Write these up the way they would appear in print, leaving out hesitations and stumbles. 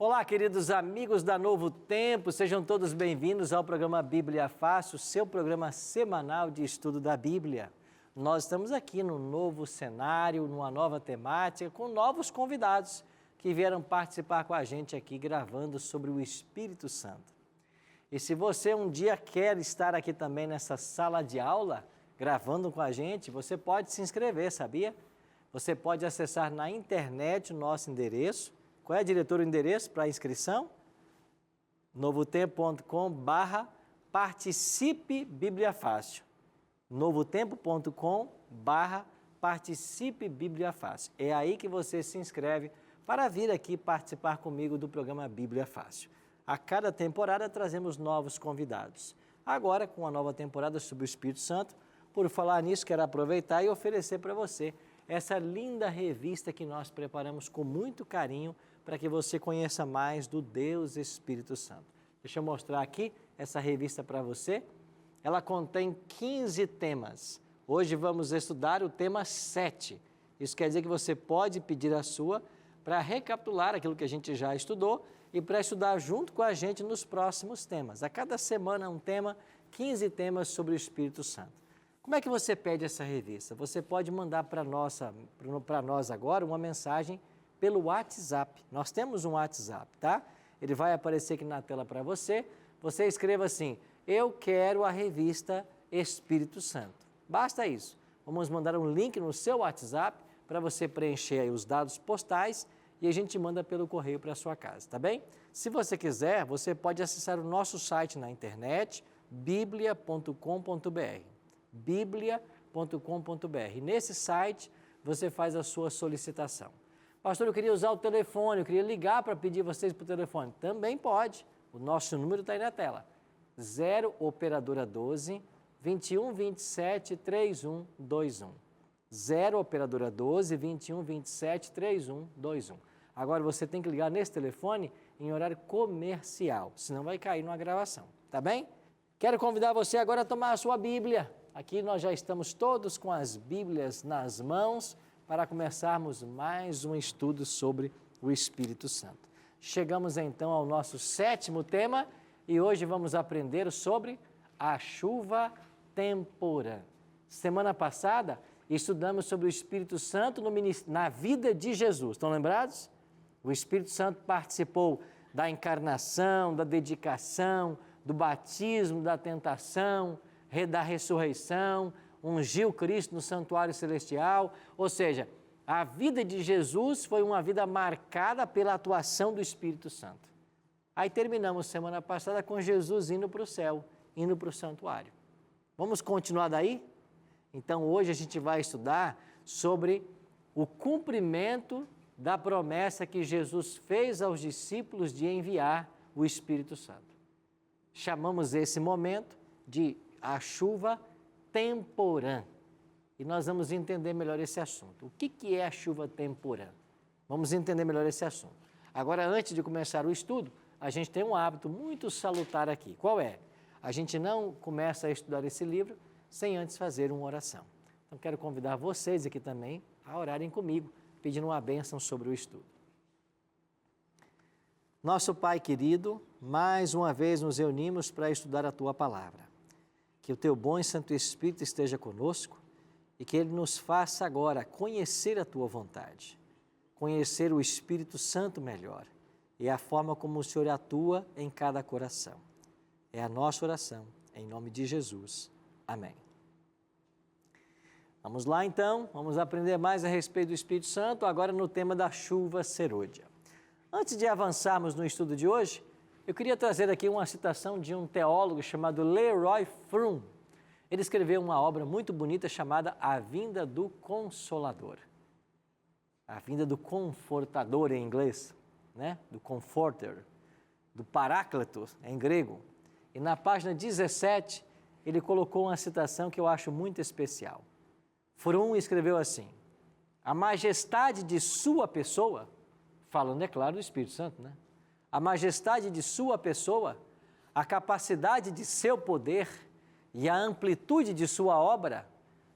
Olá, queridos amigos da Novo Tempo, sejam todos bem-vindos ao programa Bíblia Fácil, seu programa semanal de estudo da Bíblia. Nós estamos aqui num novo cenário, numa nova temática, com novos convidados que vieram participar com a gente aqui, gravando sobre o Espírito Santo. E se você um dia quer estar aqui também nessa sala de aula, gravando com a gente, você pode se inscrever, sabia? Você pode acessar na internet o nosso endereço. Qual é, diretor, o endereço para a inscrição? novotempo.com/participe Bíblia Fácil. novotempo.com/participe Bíblia Fácil. É aí que você se inscreve para vir aqui participar comigo do programa Bíblia Fácil. A cada temporada trazemos novos convidados. Agora, com a nova temporada sobre o Espírito Santo, por falar nisso, quero aproveitar e oferecer para você essa linda revista que nós preparamos com muito carinho para que você conheça mais do Deus Espírito Santo. Deixa eu mostrar aqui essa revista para você. Ela contém 15 temas. Hoje vamos estudar o tema 7. Isso quer dizer que você pode pedir a sua para recapitular aquilo que a gente já estudou e para estudar junto com a gente nos próximos temas. A cada semana um tema, 15 temas sobre o Espírito Santo. Como é que você pede essa revista? Você pode mandar para nós agora uma mensagem pelo WhatsApp. Nós temos um WhatsApp, tá? Ele vai aparecer aqui na tela para você. Você escreva assim: eu quero a revista Espírito Santo. Basta isso. Vamos mandar um link no seu WhatsApp para você preencher aí os dados postais e a gente manda pelo correio para a sua casa, tá bem? Se você quiser, você pode acessar o nosso site na internet, biblia.com.br. biblia.com.br. Nesse site você faz a sua solicitação. Pastor, eu queria usar o telefone, eu queria ligar para pedir vocês por telefone. Também pode. O nosso número está aí na tela. 0 operadora 12 21 27 3121. 0 operadora 12 21 27 3121. Agora você tem que ligar nesse telefone em horário comercial, senão vai cair numa gravação, tá bem? Quero convidar você agora a tomar a sua Bíblia. Aqui nós já estamos todos com as Bíblias nas mãos para começarmos mais um estudo sobre o Espírito Santo. Chegamos então ao nosso 7º tema e hoje vamos aprender sobre a chuva temporã. Semana passada estudamos sobre o Espírito Santo na vida de Jesus. Estão lembrados? O Espírito Santo participou da encarnação, da dedicação, do batismo, da tentação, da ressurreição, ungiu Cristo no santuário celestial, ou seja, a vida de Jesus foi uma vida marcada pela atuação do Espírito Santo. Aí terminamos semana passada com Jesus indo para o céu, indo para o santuário. Vamos continuar daí? Então hoje a gente vai estudar sobre o cumprimento da promessa que Jesus fez aos discípulos de enviar o Espírito Santo. Chamamos esse momento de a chuva temporã. E nós vamos entender melhor esse assunto. O que é a chuva temporã? Vamos entender melhor esse assunto. Agora, antes de começar o estudo, a gente tem um hábito muito salutar aqui. Qual é? A gente não começa a estudar esse livro sem antes fazer uma oração. Então, quero convidar vocês aqui também a orarem comigo, pedindo uma bênção sobre o estudo. Nosso Pai querido, mais uma vez nos reunimos para estudar a Tua Palavra. Que o Teu bom e Santo Espírito esteja conosco e que Ele nos faça agora conhecer a Tua vontade, conhecer o Espírito Santo melhor e a forma como o Senhor atua em cada coração. É a nossa oração, em nome de Jesus. Amém. Vamos lá então, vamos aprender mais a respeito do Espírito Santo, agora no tema da chuva serôdia. Antes de avançarmos no estudo de hoje, eu queria trazer aqui uma citação de um teólogo chamado Leroy Froom. Ele escreveu uma obra muito bonita chamada A Vinda do Consolador. A Vinda do Confortador em inglês, né? Do Comforter, do Paráclitos em grego. E na página 17, ele colocou uma citação que eu acho muito especial. Froom escreveu assim: a majestade de sua pessoa, falando, é claro, do Espírito Santo, né? A majestade de sua pessoa, a capacidade de seu poder e a amplitude de sua obra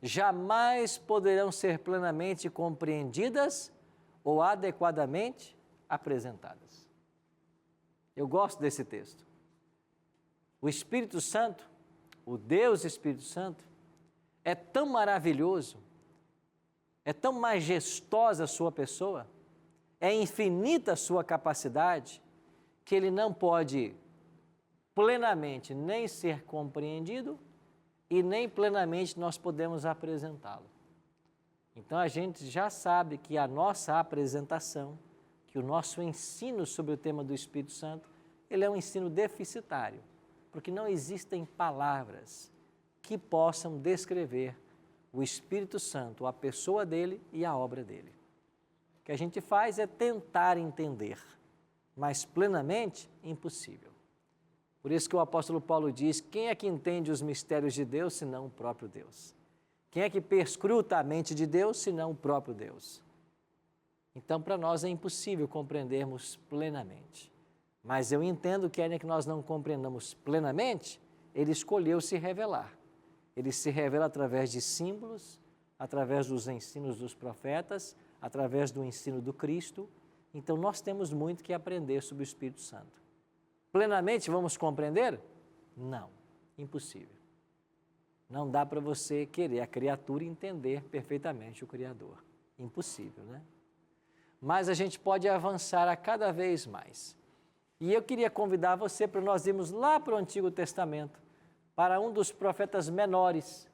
jamais poderão ser plenamente compreendidas ou adequadamente apresentadas. Eu gosto desse texto. O Espírito Santo, o Deus Espírito Santo, é tão maravilhoso, é tão majestosa a sua pessoa, é infinita a sua capacidade, que ele não pode plenamente nem ser compreendido e nem plenamente nós podemos apresentá-lo. Então a gente já sabe que a nossa apresentação, que o nosso ensino sobre o tema do Espírito Santo, ele é um ensino deficitário, porque não existem palavras que possam descrever o Espírito Santo, a pessoa dele e a obra dele. O que a gente faz é tentar entender, mas plenamente impossível. Por isso que o apóstolo Paulo diz, quem é que entende os mistérios de Deus, senão o próprio Deus? Quem é que perscruta a mente de Deus, senão o próprio Deus? Então, para nós é impossível compreendermos plenamente. Mas eu entendo que ainda que nós não compreendamos plenamente, ele escolheu se revelar. Ele se revela através de símbolos, através dos ensinos dos profetas, através do ensino do Cristo. Então, nós temos muito que aprender sobre o Espírito Santo. Plenamente vamos compreender? Não, impossível. Não dá para você querer a criatura entender perfeitamente o Criador. Impossível, né? Mas a gente pode avançar a cada vez mais. E eu queria convidar você para nós irmos lá para o Antigo Testamento, para um dos profetas menores,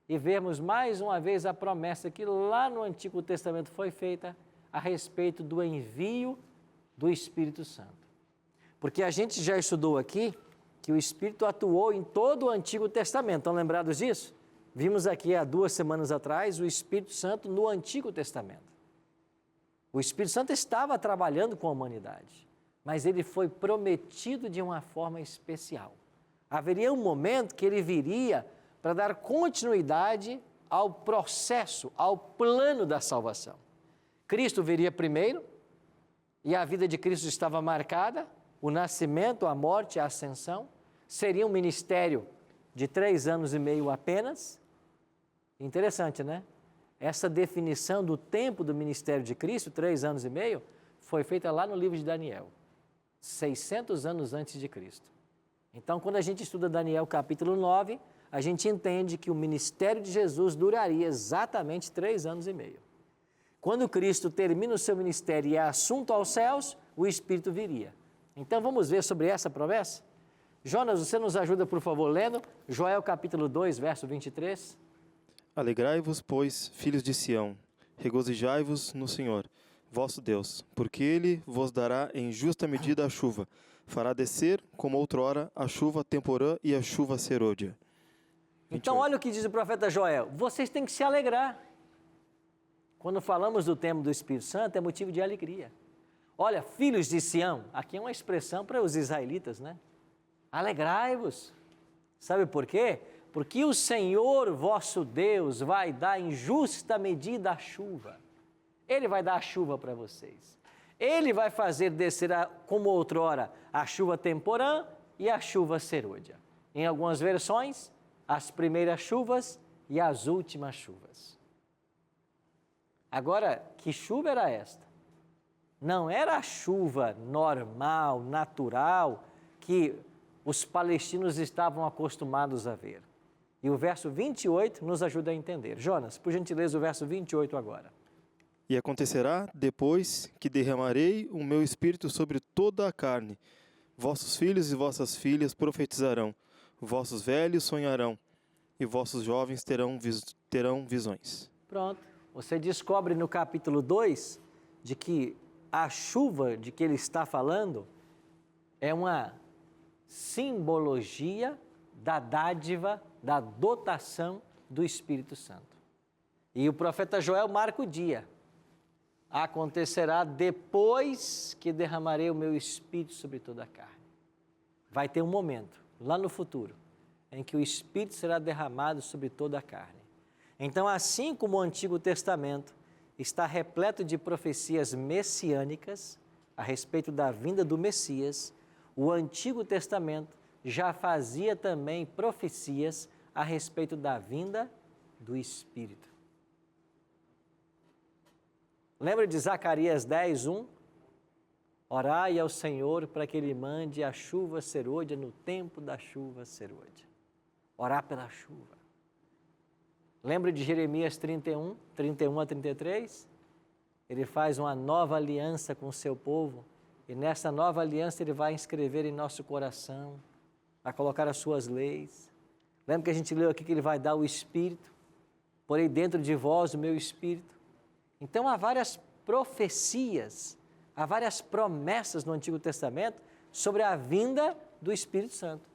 e vermos mais uma vez a promessa que lá no Antigo Testamento foi feita a respeito do envio do Espírito Santo. Porque a gente já estudou aqui que o Espírito atuou em todo o Antigo Testamento. Estão lembrados disso? Vimos aqui há 2 semanas atrás o Espírito Santo no Antigo Testamento. O Espírito Santo estava trabalhando com a humanidade, mas ele foi prometido de uma forma especial. Haveria um momento que ele viria para dar continuidade ao processo, ao plano da salvação. Cristo viria primeiro, e a vida de Cristo estava marcada, o nascimento, a morte e a ascensão. Seria um ministério de 3 anos e meio apenas. Interessante, né? Essa definição do tempo do ministério de Cristo, 3 anos e meio, foi feita lá no livro de Daniel, 600 anos antes de Cristo. Então, quando a gente estuda Daniel capítulo 9, a gente entende que o ministério de Jesus duraria exatamente 3 anos e meio. Quando Cristo termina o seu ministério e é assunto aos céus, o Espírito viria. Então, vamos ver sobre essa promessa? Jonas, você nos ajuda, por favor, lendo Joel capítulo 2, verso 23. Alegrai-vos, pois, filhos de Sião, regozijai-vos no Senhor, vosso Deus, porque Ele vos dará em justa medida a chuva, fará descer, como outrora, a chuva temporã e a chuva serôdia. Então, olha o que diz o profeta Joel, vocês têm que se alegrar. Quando falamos do tema do Espírito Santo, é motivo de alegria. Olha, filhos de Sião, aqui é uma expressão para os israelitas, né? Alegrai-vos. Sabe por quê? Porque o Senhor, vosso Deus, vai dar em justa medida a chuva. Ele vai dar a chuva para vocês. Ele vai fazer descer, como outrora, a chuva temporã e a chuva serôdia. Em algumas versões, as primeiras chuvas e as últimas chuvas. Agora, que chuva era esta? Não era a chuva normal, natural, que os palestinos estavam acostumados a ver. E o verso 28 nos ajuda a entender. Jonas, por gentileza, o verso 28 agora. E acontecerá, depois, que derramarei o meu espírito sobre toda a carne. Vossos filhos e vossas filhas profetizarão, vossos velhos sonharão, e vossos jovens terão visões. Pronto. Você descobre no capítulo 2 de que a chuva de que ele está falando é uma simbologia da dádiva, da dotação do Espírito Santo. E o profeta Joel marca o dia. Acontecerá depois que derramarei o meu Espírito sobre toda a carne. Vai ter um momento, lá no futuro, em que o Espírito será derramado sobre toda a carne. Então, assim como o Antigo Testamento está repleto de profecias messiânicas a respeito da vinda do Messias, o Antigo Testamento já fazia também profecias a respeito da vinda do Espírito. Lembra de Zacarias 10, 1? Orai ao Senhor para que Ele mande a chuva serôdia no tempo da chuva serôdia. Orar pela chuva. Lembra de Jeremias 31 a 33? Ele faz uma nova aliança com o seu povo e nessa nova aliança Ele vai inscrever em nosso coração, vai colocar as suas leis. Lembra que a gente leu aqui que Ele vai dar o Espírito? Porém dentro de vós o meu Espírito. Então há várias profecias, há várias promessas no Antigo Testamento sobre a vinda do Espírito Santo.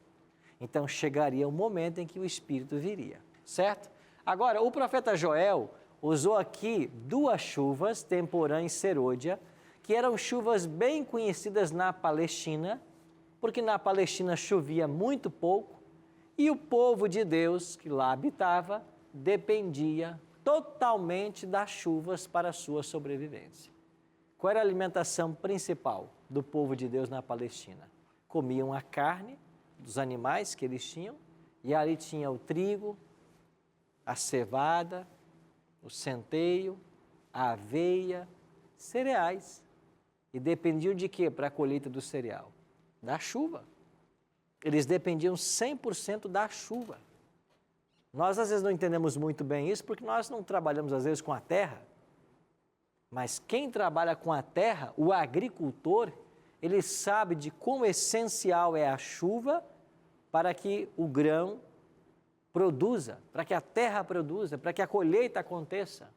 Então chegaria o momento em que o Espírito viria, certo? Agora, o profeta Joel usou aqui duas chuvas, temporã e serôdia, que eram chuvas bem conhecidas na Palestina, porque na Palestina chovia muito pouco e o povo de Deus que lá habitava dependia totalmente das chuvas para a sua sobrevivência. Qual era a alimentação principal do povo de Deus na Palestina? Comiam a carne dos animais que eles tinham e ali tinha o trigo, a cevada, o centeio, a aveia, cereais. E dependiam de quê para a colheita do cereal? Da chuva. Eles dependiam 100% da chuva. Nós às vezes não entendemos muito bem isso porque nós não trabalhamos às vezes com a terra. Mas quem trabalha com a terra, o agricultor, ele sabe de quão essencial é a chuva para que o grão produza, para que a terra produza, para que a colheita aconteça.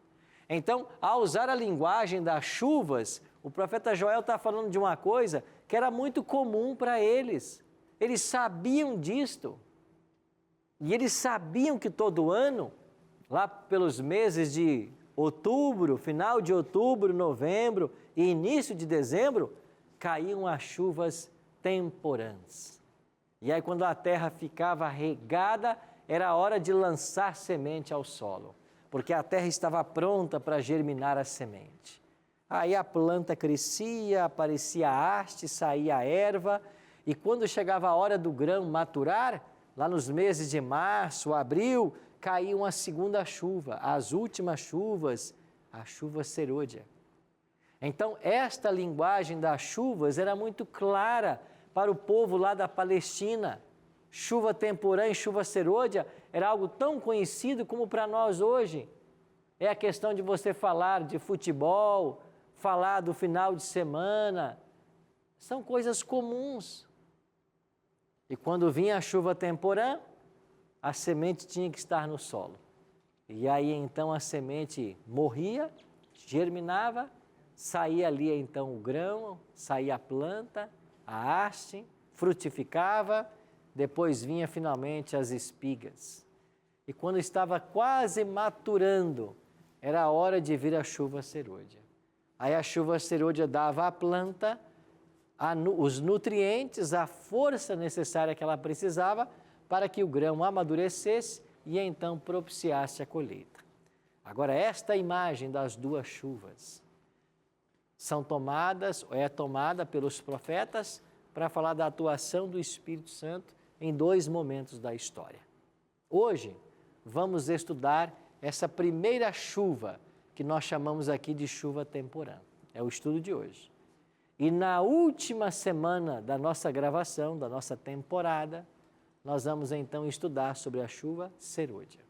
Então, ao usar a linguagem das chuvas, o profeta Joel está falando de uma coisa que era muito comum para eles. Eles sabiam disto. E eles sabiam que todo ano, lá pelos meses de outubro, final de outubro, novembro e início de dezembro, caíam as chuvas temporãs. E aí quando a terra ficava regada, era a hora de lançar semente ao solo, porque a terra estava pronta para germinar a semente. Aí a planta crescia, aparecia a haste, saía a erva, e quando chegava a hora do grão maturar, lá nos meses de março, abril, caía uma segunda chuva, as últimas chuvas, a chuva serôdia. Então, esta linguagem das chuvas era muito clara para o povo lá da Palestina. Chuva temporã e chuva serôdia era algo tão conhecido como para nós hoje. É a questão de você falar de futebol, falar do final de semana. São coisas comuns. E quando vinha a chuva temporã, a semente tinha que estar no solo. E aí então a semente morria, germinava, saía ali então o grão, saía a planta, a haste, frutificava, depois vinha finalmente as espigas. E quando estava quase maturando, era a hora de vir a chuva serôdia. Aí a chuva serôdia dava à planta os nutrientes, a força necessária que ela precisava para que o grão amadurecesse e então propiciasse a colheita. Agora, esta imagem das duas chuvas é tomada pelos profetas para falar da atuação do Espírito Santo em dois momentos da história. Hoje, vamos estudar essa primeira chuva que nós chamamos aqui de chuva temporã. É o estudo de hoje. E na última semana da nossa gravação, da nossa temporada, nós vamos então estudar sobre a chuva serôdia.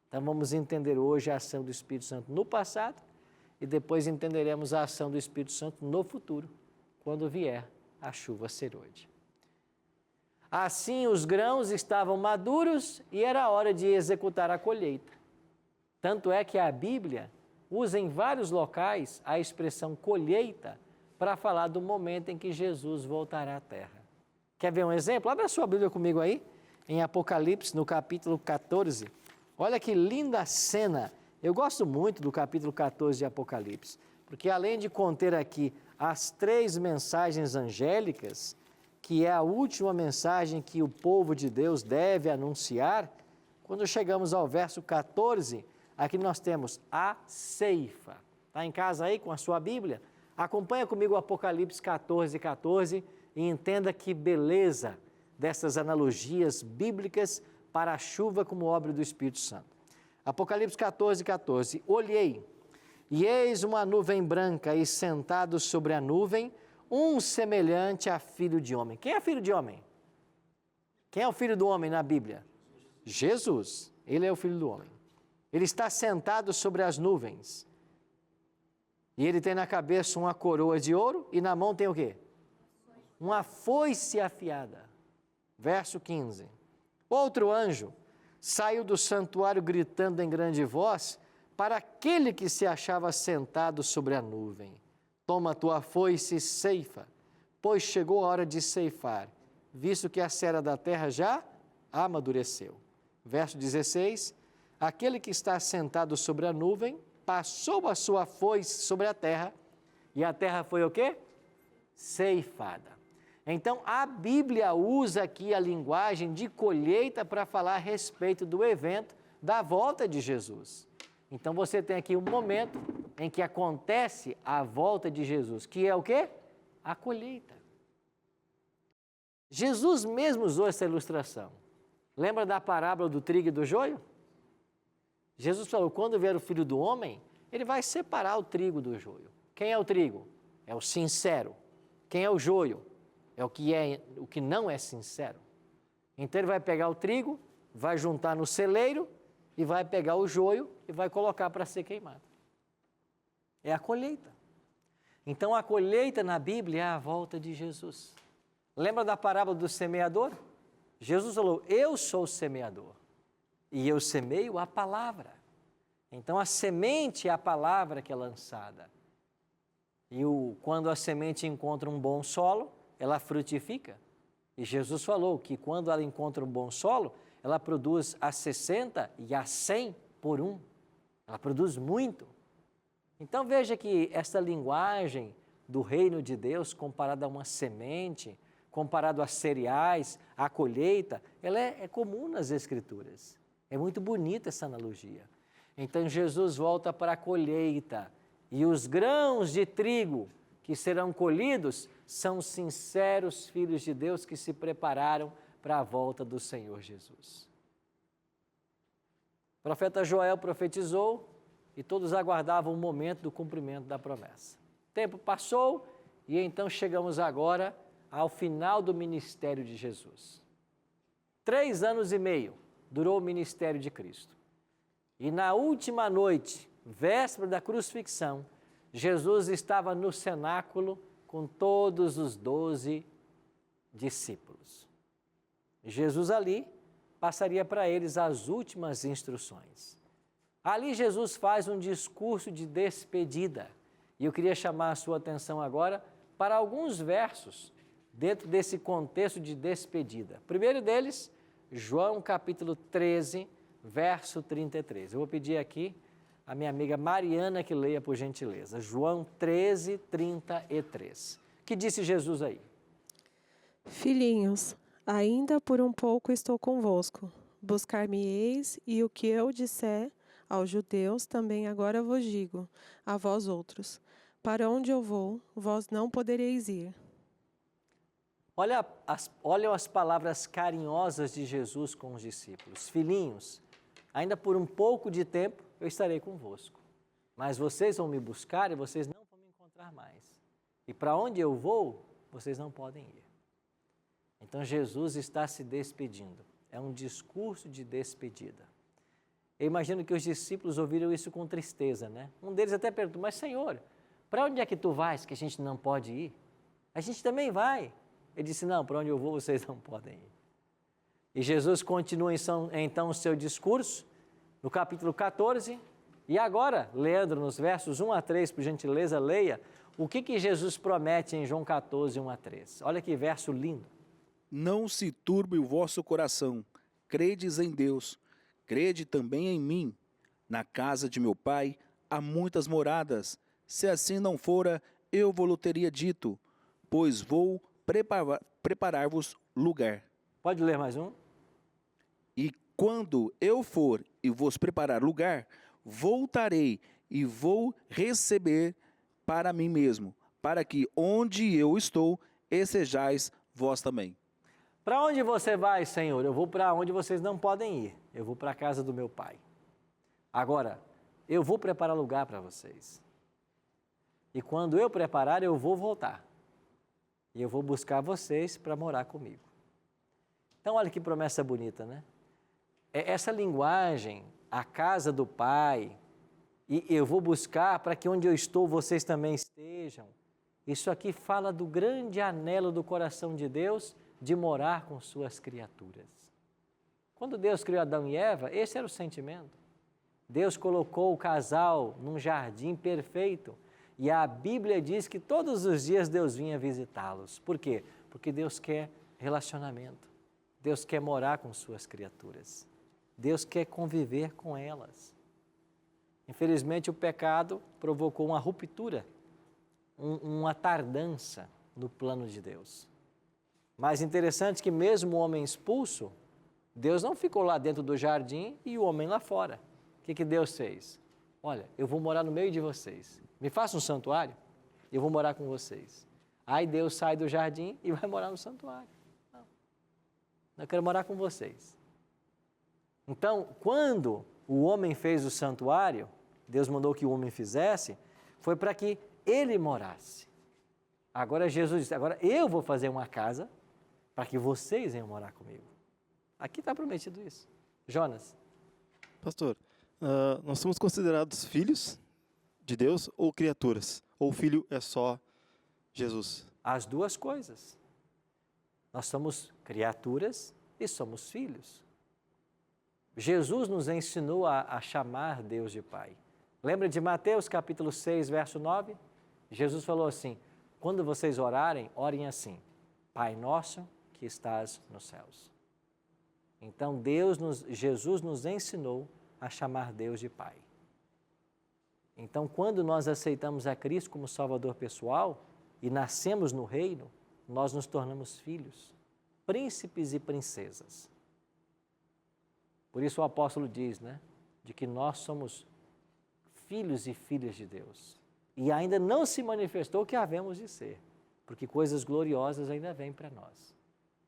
Então vamos entender hoje a ação do Espírito Santo no passado e depois entenderemos a ação do Espírito Santo no futuro, quando vier a chuva serôdia. Assim os grãos estavam maduros e era a hora de executar a colheita. Tanto é que a Bíblia usa em vários locais a expressão colheita para falar do momento em que Jesus voltará à terra. Quer ver um exemplo? Abre a sua Bíblia comigo aí, em Apocalipse, no capítulo 14. Olha que linda cena. Eu gosto muito do capítulo 14 de Apocalipse, porque além de conter aqui as 3 mensagens angélicas, que é a última mensagem que o povo de Deus deve anunciar, quando chegamos ao verso 14, aqui nós temos a ceifa. Está em casa aí com a sua Bíblia? Acompanha comigo o Apocalipse 14, 14 e entenda que beleza dessas analogias bíblicas para a chuva como obra do Espírito Santo. Apocalipse 14, 14. Olhei, e eis uma nuvem branca, e sentado sobre a nuvem, um semelhante a filho de homem. Quem é filho de homem? Quem é o filho do homem na Bíblia? Jesus. Ele é o filho do homem. Ele está sentado sobre as nuvens. E ele tem na cabeça uma coroa de ouro e na mão tem o quê? Uma foice afiada. Verso 15. Outro anjo saiu do santuário gritando em grande voz para aquele que se achava sentado sobre a nuvem: toma tua foice e ceifa, pois chegou a hora de ceifar, visto que a cera da terra já amadureceu. Verso 16, aquele que está sentado sobre a nuvem passou a sua foice sobre a terra, e a terra foi o quê? Ceifada. Então, a Bíblia usa aqui a linguagem de colheita para falar a respeito do evento da volta de Jesus. Então, você tem aqui um momento em que acontece a volta de Jesus, que é o quê? A colheita. Jesus mesmo usou essa ilustração. Lembra da parábola do trigo e do joio? Jesus falou, quando vier o Filho do Homem, ele vai separar o trigo do joio. Quem é o trigo? É o sincero. Quem é o joio? É o que não é sincero. Então ele vai pegar o trigo, vai juntar no celeiro e vai pegar o joio e vai colocar para ser queimado. É a colheita. Então a colheita na Bíblia é a volta de Jesus. Lembra da parábola do semeador? Jesus falou, eu sou o semeador e eu semeio a palavra. Então a semente é a palavra que é lançada. E quando a semente encontra um bom solo, ela frutifica. E Jesus falou que quando ela encontra um bom solo, ela produz a 60 e a 100 por um. Ela produz muito. Então veja que essa linguagem do reino de Deus, comparada a uma semente, comparado a cereais, a colheita, ela é comum nas Escrituras. É muito bonita essa analogia. Então Jesus volta para a colheita e os grãos de trigo que serão colhidos são sinceros filhos de Deus que se prepararam para a volta do Senhor Jesus. O profeta Joel profetizou e todos aguardavam o momento do cumprimento da promessa. O tempo passou e então chegamos agora ao final do ministério de Jesus. 3 anos e meio durou o ministério de Cristo. E na última noite, véspera da crucifixão, Jesus estava no cenáculo com todos os 12 discípulos. Jesus ali passaria para eles as últimas instruções. Ali Jesus faz um discurso de despedida. E eu queria chamar a sua atenção agora para alguns versos dentro desse contexto de despedida. O primeiro deles, João capítulo 13, verso 33. Eu vou pedir aqui a minha amiga Mariana que leia por gentileza. João 13, 33. Que disse Jesus aí? Filhinhos, ainda por um pouco estou convosco. Buscar-me-eis, e o que eu disser aos judeus, também agora vos digo, a vós outros. Para onde eu vou, vós não podereis ir. Olha as palavras carinhosas de Jesus com os discípulos. Filhinhos, ainda por um pouco de tempo eu estarei convosco. Mas vocês vão me buscar e vocês não vão me encontrar mais. E para onde eu vou, vocês não podem ir. Então Jesus está se despedindo. É um discurso de despedida. Eu imagino que os discípulos ouviram isso com tristeza, né? Um deles até perguntou, mas Senhor, para onde é que tu vais que a gente não pode ir? A gente também vai. Ele disse, não, para onde eu vou vocês não podem ir. E Jesus continua então o seu discurso, no capítulo 14, e agora, Leandro, nos versos 1 a 3, por gentileza, leia o que Jesus promete em João 14, 1 a 3. Olha que verso lindo. Não se turbe o vosso coração, credes em Deus, crede também em mim. Na casa de meu Pai há muitas moradas, se assim não fora, eu vou-lhe teria dito, pois vou preparar-vos lugar. Pode ler mais um? E quando eu for e vos preparar lugar, voltarei e vou receber para mim mesmo, para que onde eu estou, estejais vós também. Para onde você vai, Senhor? Eu vou para onde vocês não podem ir. Eu vou para a casa do meu Pai. Agora, eu vou preparar lugar para vocês. E quando eu preparar, eu vou voltar. e eu vou buscar vocês para morar comigo. Então, olha que promessa bonita, né? Essa linguagem, a casa do Pai, e eu vou buscar para que onde eu estou vocês também estejam. Isso aqui fala do grande anelo do coração de Deus de morar com suas criaturas. Quando Deus criou Adão e Eva, esse era o sentimento. Deus colocou o casal num jardim perfeito e a Bíblia diz que todos os dias Deus vinha visitá-los. Por quê? Porque Deus quer relacionamento. Deus quer morar com suas criaturas. Deus quer conviver com elas. Infelizmente, o pecado provocou uma ruptura, uma tardança no plano de Deus. Mas interessante que mesmo o homem expulso, Deus não ficou lá dentro do jardim e o homem lá fora. O que Deus fez? Olha, eu vou morar no meio de vocês. Me faça um santuário, eu vou morar com vocês. Aí Deus sai do jardim e vai morar no santuário. Não, eu quero morar com vocês. Então, quando o homem fez o santuário, Deus mandou que o homem fizesse, foi para que ele morasse. Agora Jesus disse, agora eu vou fazer uma casa para que vocês venham morar comigo. Aqui está prometido isso. Jonas. Pastor, nós somos considerados filhos de Deus ou criaturas? Ou o filho é só Jesus? As duas coisas. Nós somos criaturas e somos filhos. Jesus nos ensinou a chamar Deus de Pai. Lembra de Mateus capítulo 6, verso 9? Jesus falou assim, quando vocês orarem, orem assim, Pai nosso que estás nos céus. Então Jesus nos ensinou a chamar Deus de Pai. Então, quando nós aceitamos a Cristo como Salvador pessoal e nascemos no reino, nós nos tornamos filhos, príncipes e princesas. Por isso o apóstolo diz, né, de que nós somos filhos e filhas de Deus. E ainda não se manifestou o que havemos de ser, porque coisas gloriosas ainda vêm para nós.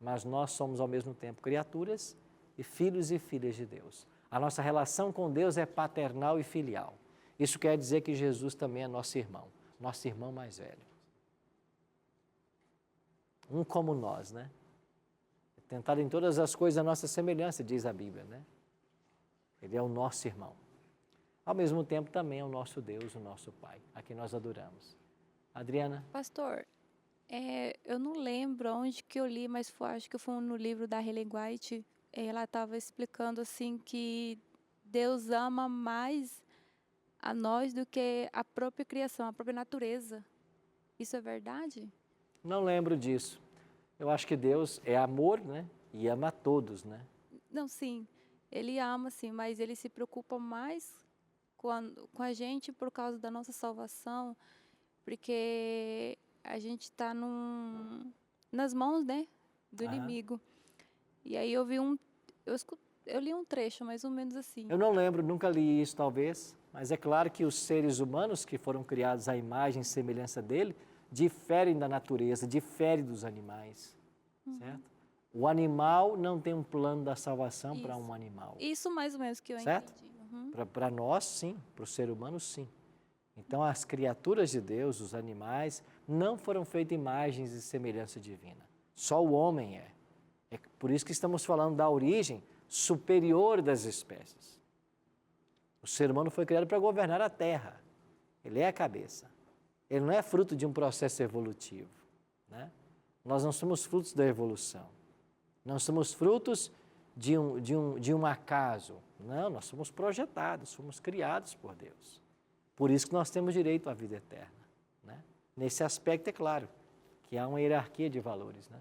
Mas nós somos ao mesmo tempo criaturas e filhos e filhas de Deus. A nossa relação com Deus é paternal e filial. Isso quer dizer que Jesus também é nosso irmão mais velho. Um como nós, né? Tentar em todas as coisas a nossa semelhança, diz a Bíblia, né? Ele é o nosso irmão. Ao mesmo tempo também é o nosso Deus, o nosso Pai, a quem nós adoramos. Adriana? Pastor, eu não lembro onde que eu li, mas acho que foi no livro da Ellen White. Ela estava explicando assim que Deus ama mais a nós do que a própria criação, a própria natureza. Isso é verdade? Não lembro disso. Eu acho que Deus é amor, né? E ama a todos, né? Não, sim. Ele ama, sim, mas ele se preocupa mais com a gente por causa da nossa salvação, porque a gente está nas mãos, né, do inimigo. E aí eu li um trecho, mais ou menos assim. Eu não lembro, nunca li isso talvez, mas é claro que os seres humanos que foram criados à imagem e semelhança dele, diferem da natureza, diferem dos animais, certo? O animal não tem um plano da salvação para um animal. Isso mais ou menos que eu certo? entendi. Para nós, sim. Para o ser humano, sim. Então, as criaturas de Deus, os animais, não foram feitas imagens e semelhança divina. Só o homem é. É por isso que estamos falando da origem superior das espécies. O ser humano foi criado para governar a terra. Ele é a cabeça. Ele não é fruto de um processo evolutivo, né? Nós não somos frutos da evolução. Não somos frutos de um acaso. Não, nós somos projetados, somos criados por Deus. Por isso que nós temos direito à vida eterna, né? Nesse aspecto, é claro, que há uma hierarquia de valores, né?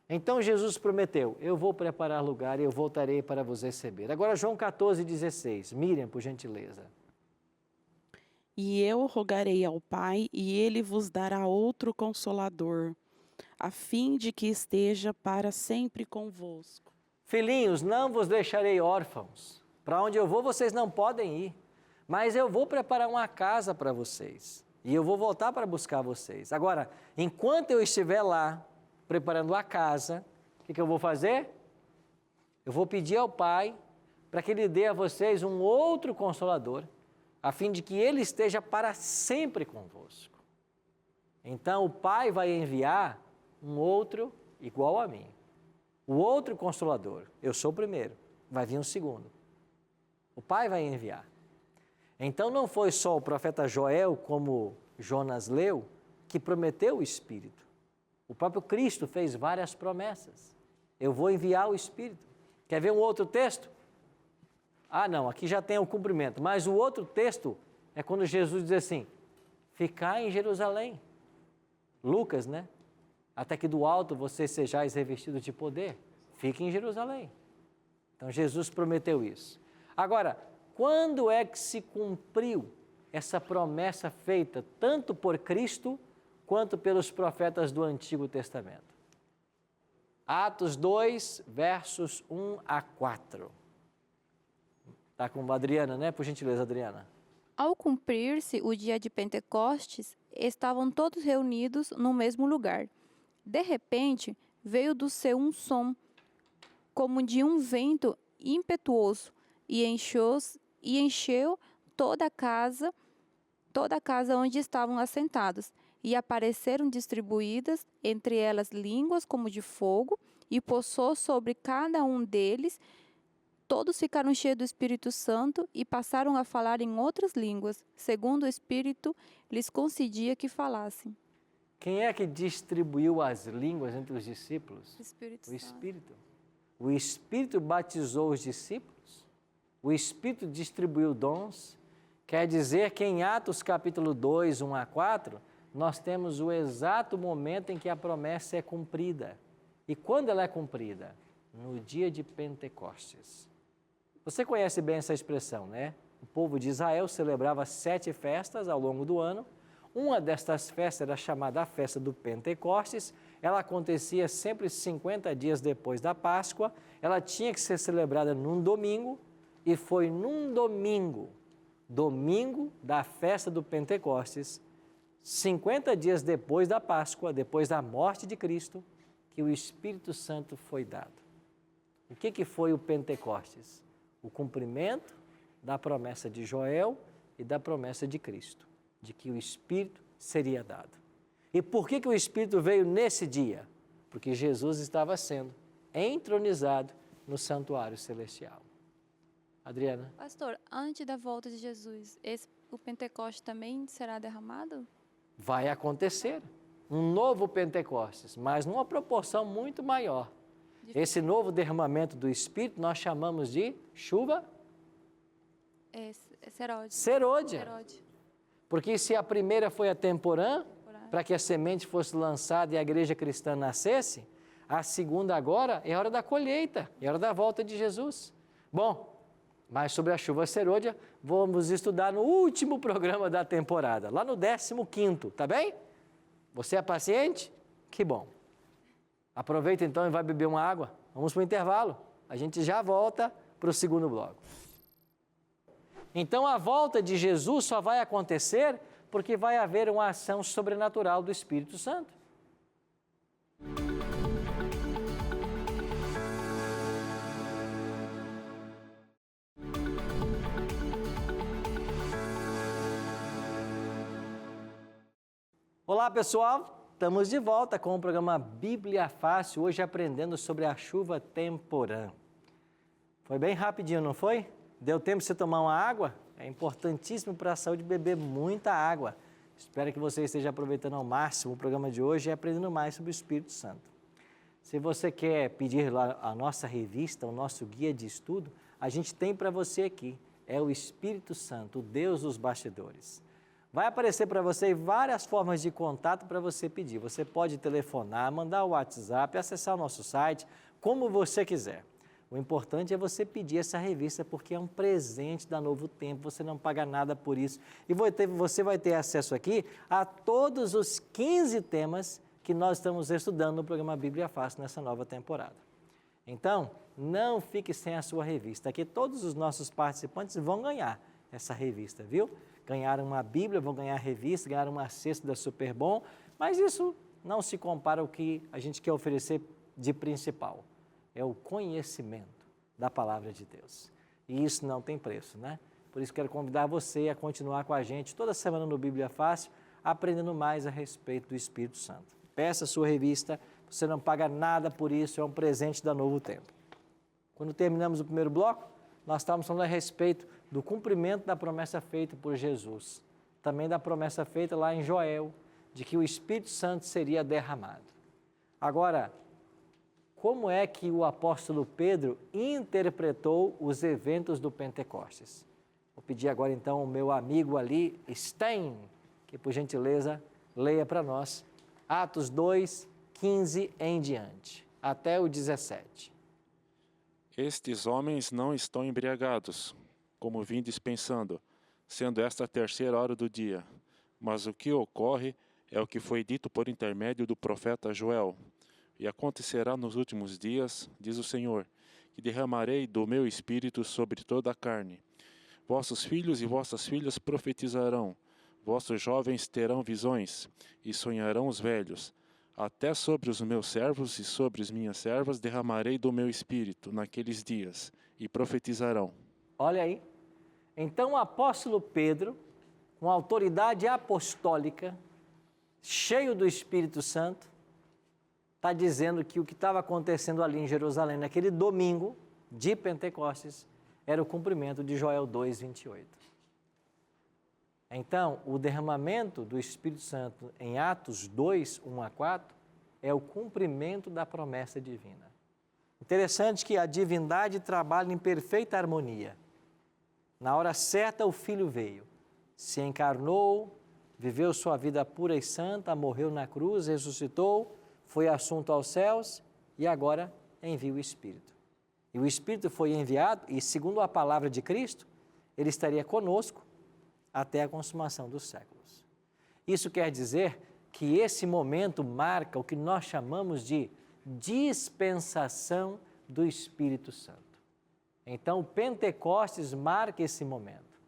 Então, Jesus prometeu, eu vou preparar lugar e eu voltarei para vos receber. Agora, João 14,16. Miriam, por gentileza. E eu rogarei ao Pai, e ele vos dará outro Consolador, a fim de que esteja para sempre convosco. Filhinhos, não vos deixarei órfãos. Para onde eu vou, vocês não podem ir. Mas eu vou preparar uma casa para vocês. E eu vou voltar para buscar vocês. Agora, enquanto eu estiver lá, preparando a casa, o que eu vou fazer? Eu vou pedir ao Pai para que Ele dê a vocês um outro Consolador, a fim de que Ele esteja para sempre convosco. Então o Pai vai enviar um outro igual a mim. O outro Consolador, eu sou o primeiro, vai vir um segundo. O Pai vai enviar. Então não foi só o profeta Joel, como Jonas leu, que prometeu o Espírito. O próprio Cristo fez várias promessas. Eu vou enviar o Espírito. Quer ver um outro texto? Ah, não, aqui já tem o cumprimento. Mas o outro texto é quando Jesus diz assim, ficai em Jerusalém. Lucas, né? Até que do alto vocês sejais revestidos de poder. Fique em Jerusalém. Então Jesus prometeu isso. Agora, quando é que se cumpriu essa promessa feita tanto por Cristo quanto pelos profetas do Antigo Testamento? Atos 2, versos 1 a 4. Está com a Adriana, né? Por gentileza, Adriana. Ao cumprir-se o dia de Pentecostes, estavam todos reunidos no mesmo lugar. De repente, veio do céu um som, como de um vento impetuoso, e encheu toda a casa onde estavam assentados. E apareceram distribuídas entre elas línguas como de fogo, e pousou sobre cada um deles. Todos ficaram cheios do Espírito Santo e passaram a falar em outras línguas, segundo o Espírito lhes concedia que falassem. Quem é que distribuiu as línguas entre os discípulos? O Espírito O Espírito. O Espírito batizou os discípulos. O Espírito distribuiu dons. Quer dizer que em Atos capítulo 2, 1 a 4, nós temos o exato momento em que a promessa é cumprida. E quando ela é cumprida? No dia de Pentecostes. Você conhece bem essa expressão, né? O povo de Israel celebrava 7 festas ao longo do ano. Uma destas festas era chamada a festa do Pentecostes. Ela acontecia sempre 50 dias depois da Páscoa. Ela tinha que ser celebrada num domingo. E foi num domingo da festa do Pentecostes, 50 dias depois da Páscoa, depois da morte de Cristo, que o Espírito Santo foi dado. O que foi o Pentecostes? O cumprimento da promessa de Joel e da promessa de Cristo, de que o Espírito seria dado. E por que o Espírito veio nesse dia? Porque Jesus estava sendo entronizado no santuário celestial. Adriana? Pastor, antes da volta de Jesus, o Pentecoste também será derramado? Vai acontecer um novo Pentecostes, mas numa proporção muito maior. Esse novo derramamento do Espírito nós chamamos de chuva serôdia. Porque se a primeira foi a temporã, para que a semente fosse lançada e a igreja cristã nascesse, a segunda agora é a hora da colheita, é a hora da volta de Jesus. Bom, mas sobre a chuva serôdia, vamos estudar no último programa da temporada, lá no 15º, tá bem? Você é paciente? Que bom. Aproveita então e vai beber uma água. Vamos para o intervalo. A gente já volta para o segundo bloco. Então a volta de Jesus só vai acontecer porque vai haver uma ação sobrenatural do Espírito Santo. Olá pessoal! Estamos de volta com o programa Bíblia Fácil, hoje aprendendo sobre a chuva temporã. Foi bem rapidinho, não foi? Deu tempo de você tomar uma água? É importantíssimo para a saúde beber muita água. Espero que você esteja aproveitando ao máximo o programa de hoje e aprendendo mais sobre o Espírito Santo. Se você quer pedir lá a nossa revista, o nosso guia de estudo, a gente tem para você aqui. É o Espírito Santo, o Deus dos bastidores. Vai aparecer para você várias formas de contato para você pedir. Você pode telefonar, mandar o WhatsApp, acessar o nosso site, como você quiser. O importante é você pedir essa revista, porque é um presente da Novo Tempo, você não paga nada por isso. E você vai ter acesso aqui a todos os 15 temas que nós estamos estudando no programa Bíblia Fácil nessa nova temporada. Então, não fique sem a sua revista. Aqui todos os nossos participantes vão ganhar essa revista, viu? Ganharam uma Bíblia, vão ganhar a revista, ganharam uma cesta da Super Bom, mas isso não se compara ao que a gente quer oferecer de principal. É o conhecimento da Palavra de Deus. E isso não tem preço, né? Por isso quero convidar você a continuar com a gente toda semana no Bíblia Fácil, aprendendo mais a respeito do Espírito Santo. Peça a sua revista, você não paga nada por isso, é um presente da Novo Tempo. Quando terminamos o primeiro bloco, nós estávamos falando a respeito do cumprimento da promessa feita por Jesus. Também da promessa feita lá em Joel, de que o Espírito Santo seria derramado. Agora, como é que o apóstolo Pedro interpretou os eventos do Pentecostes? Vou pedir agora então ao meu amigo ali, Stein, que por gentileza leia para nós Atos 2, 15 em diante, até o 17. Estes homens não estão embriagados, como vindes pensando, sendo esta a terceira hora do dia. Mas o que ocorre é o que foi dito por intermédio do profeta Joel. E acontecerá nos últimos dias, diz o Senhor, que derramarei do meu espírito sobre toda a carne. Vossos filhos e vossas filhas profetizarão, vossos jovens terão visões, e sonharão os velhos. Até sobre os meus servos e sobre as minhas servas derramarei do meu espírito naqueles dias, e profetizarão. Olha aí. Então o apóstolo Pedro, com autoridade apostólica, cheio do Espírito Santo, está dizendo que o que estava acontecendo ali em Jerusalém, naquele domingo de Pentecostes, era o cumprimento de Joel 2, 28. Então, o derramamento do Espírito Santo em Atos 2, 1 a 4, é o cumprimento da promessa divina. Interessante que a divindade trabalha em perfeita harmonia. Na hora certa, o Filho veio, se encarnou, viveu sua vida pura e santa, morreu na cruz, ressuscitou, foi assunto aos céus e agora envia o Espírito. E o Espírito foi enviado e, segundo a palavra de Cristo, ele estaria conosco até a consumação dos séculos. Isso quer dizer que esse momento marca o que nós chamamos de dispensação do Espírito Santo. Então, o Pentecostes marca esse momento.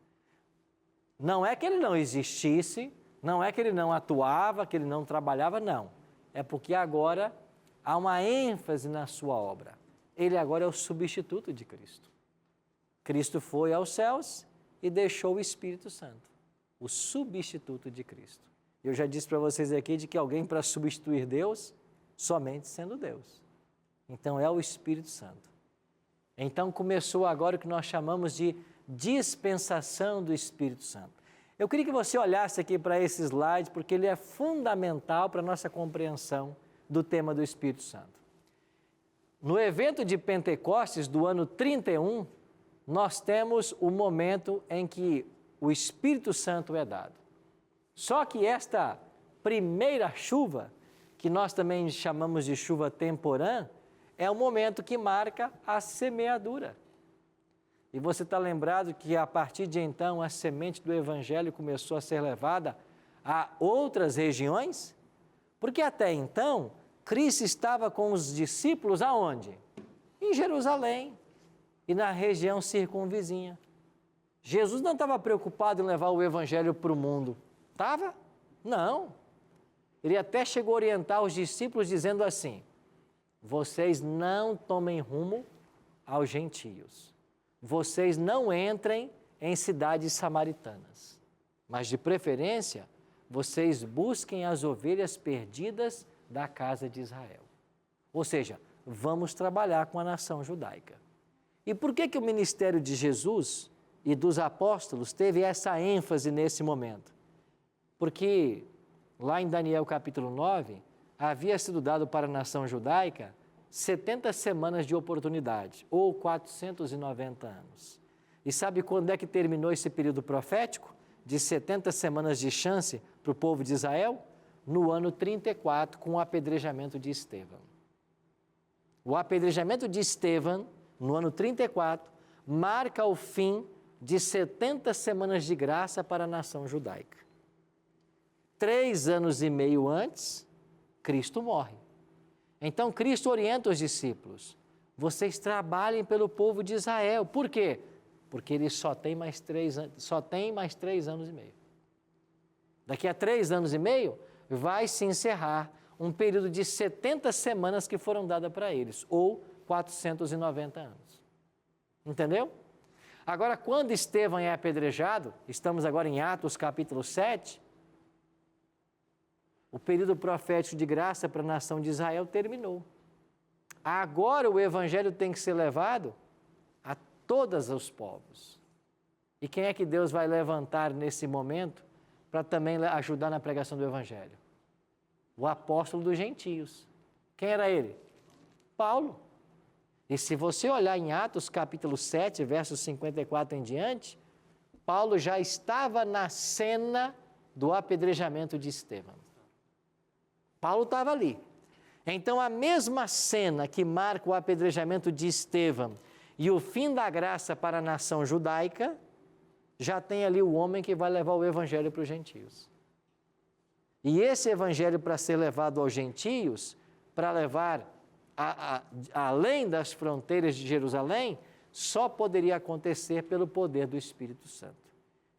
Não é que ele não existisse, não é que ele não atuava, que ele não trabalhava, não. É porque agora há uma ênfase na sua obra. Ele agora é o substituto de Cristo. Cristo foi aos céus e deixou o Espírito Santo, o substituto de Cristo. Eu já disse para vocês aqui de que alguém para substituir Deus, somente sendo Deus. Então é o Espírito Santo. Então começou agora o que nós chamamos de dispensação do Espírito Santo. Eu queria que você olhasse aqui para esse slide, porque ele é fundamental para a nossa compreensão do tema do Espírito Santo. No evento de Pentecostes do ano 31, nós temos o momento em que o Espírito Santo é dado. Só que esta primeira chuva, que nós também chamamos de chuva temporã, é o momento que marca a semeadura. E você está lembrado que a partir de então a semente do Evangelho começou a ser levada a outras regiões? Porque até então, Cristo estava com os discípulos aonde? Em Jerusalém e na região circunvizinha. Jesus não estava preocupado em levar o Evangelho para o mundo. Estava? Não. Ele até chegou a orientar os discípulos dizendo assim: vocês não tomem rumo aos gentios. Vocês não entrem em cidades samaritanas. Mas, de preferência, vocês busquem as ovelhas perdidas da casa de Israel. Ou seja, vamos trabalhar com a nação judaica. E por que o ministério de Jesus e dos apóstolos teve essa ênfase nesse momento? Porque lá em Daniel capítulo 9, havia sido dado para a nação judaica 70 semanas de oportunidade, ou 490 anos. E sabe quando é que terminou esse período profético de 70 semanas de chance para o povo de Israel? No ano 34, com o apedrejamento de Estevão. O apedrejamento de Estevão, no ano 34, marca o fim de 70 semanas de graça para a nação judaica. 3 anos e meio antes, Cristo morre. Então, Cristo orienta os discípulos: vocês trabalhem pelo povo de Israel. Por quê? Porque ele só tem mais 3 anos e meio. Daqui a 3 anos e meio, vai se encerrar um período de 70 semanas que foram dadas para eles, ou 490 anos. Entendeu? Agora, quando Estevão é apedrejado, estamos agora em Atos capítulo 7, O período profético de graça para a nação de Israel terminou. Agora o evangelho tem que ser levado a todos os povos. E quem é que Deus vai levantar nesse momento para também ajudar na pregação do evangelho? O apóstolo dos gentios. Quem era ele? Paulo. E se você olhar em Atos capítulo 7, versos 54 em diante, Paulo já estava na cena do apedrejamento de Estevão. Paulo estava ali. Então, a mesma cena que marca o apedrejamento de Estevão e o fim da graça para a nação judaica, já tem ali o homem que vai levar o evangelho para os gentios. E esse evangelho, para ser levado aos gentios, para levar além das fronteiras de Jerusalém, só poderia acontecer pelo poder do Espírito Santo.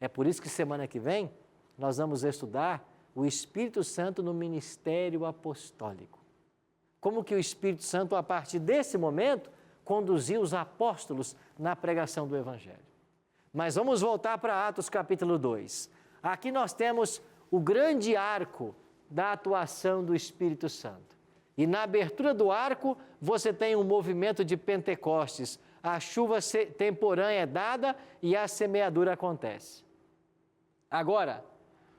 É por isso que semana que vem nós vamos estudar o Espírito Santo no ministério apostólico. Como que o Espírito Santo, a partir desse momento, conduziu os apóstolos na pregação do Evangelho. Mas vamos voltar para Atos capítulo 2. Aqui nós temos o grande arco da atuação do Espírito Santo. E na abertura do arco, você tem um movimento de Pentecostes. A chuva temporânea é dada e a semeadura acontece. Agora,